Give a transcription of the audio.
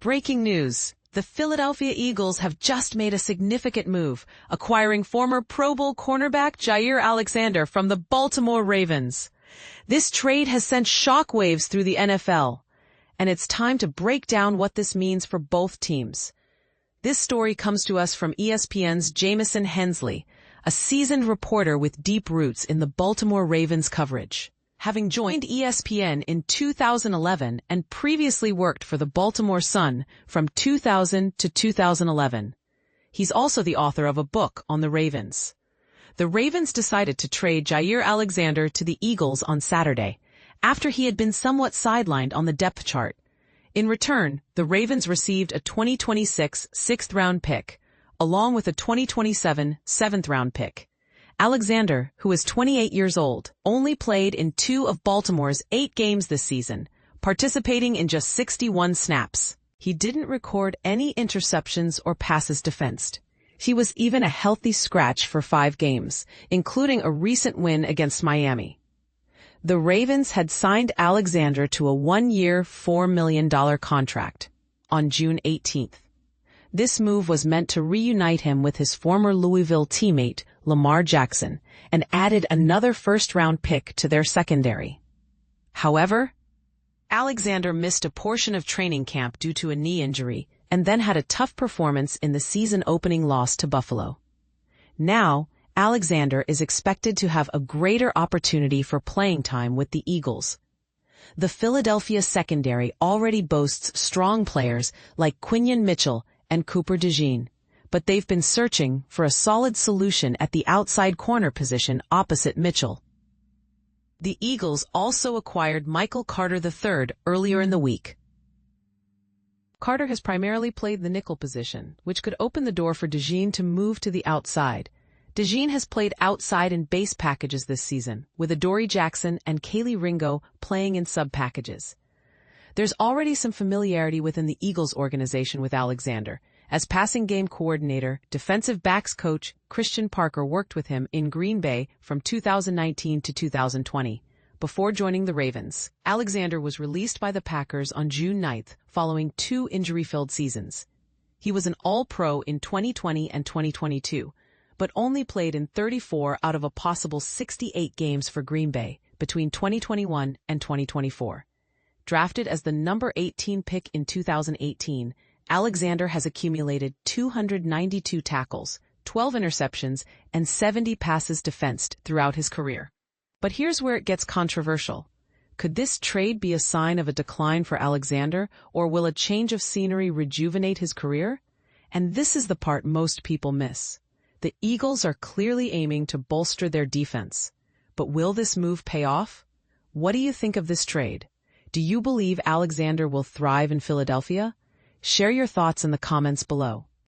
Breaking news. The Philadelphia Eagles have just made a significant move, acquiring former Pro Bowl cornerback Jaire Alexander from the Baltimore Ravens. This trade has sent shockwaves through the NFL, and it's time to break down what this means for both teams. This story comes to us from ESPN's Jamison Hensley, a seasoned reporter with deep roots in the Baltimore Ravens coverage. Having joined ESPN in 2011 and previously worked for the Baltimore Sun from 2000 to 2011. He's also the author of a book on the Ravens. The Ravens decided to trade Jaire Alexander to the Eagles on Saturday, after he had been somewhat sidelined on the depth chart. In return, the Ravens received a 2026 sixth-round pick, along with a 2027 seventh-round pick. Alexander, who is 28 years old, only played in 2 of Baltimore's 8 games this season, participating in just 61 snaps. He didn't record any interceptions or passes defensed. He was even a healthy scratch for 5 games, including a recent win against Miami. The Ravens had signed Alexander to a 1-year, $4 million contract on June 18th. This move was meant to reunite him with his former Louisville teammate, Lamar Jackson, and added another first-round pick to their secondary. However, Alexander missed a portion of training camp due to a knee injury and then had a tough performance in the season-opening loss to Buffalo. Now, Alexander is expected to have a greater opportunity for playing time with the Eagles. The Philadelphia secondary already boasts strong players like Quinyon Mitchell and Cooper DeJean, but they've been searching for a solid solution at the outside corner position opposite Mitchell. The Eagles also acquired Michael Carter III earlier in the week. Carter has primarily played the nickel position, which could open the door for DeJean to move to the outside. DeJean has played outside in base packages this season, with Adoree Jackson and Kaylee Ringo playing in sub-packages. There's already some familiarity within the Eagles organization with Alexander, as passing game coordinator, defensive backs coach Christian Parker worked with him in Green Bay from 2019 to 2020. Before joining the Ravens, Alexander was released by the Packers on June 9th following 2 injury-filled seasons. He was an All-Pro in 2020 and 2022, but only played in 34 out of a possible 68 games for Green Bay between 2021 and 2024. Drafted as the number 18 pick in 2018, Alexander has accumulated 292 tackles, 12 interceptions, and 70 passes defensed throughout his career. But here's where it gets controversial. Could this trade be a sign of a decline for Alexander, or will a change of scenery rejuvenate his career? And this is the part most people miss. The Eagles are clearly aiming to bolster their defense. But will this move pay off? What do you think of this trade? Do you believe Alexander will thrive in Philadelphia? Share your thoughts in the comments below.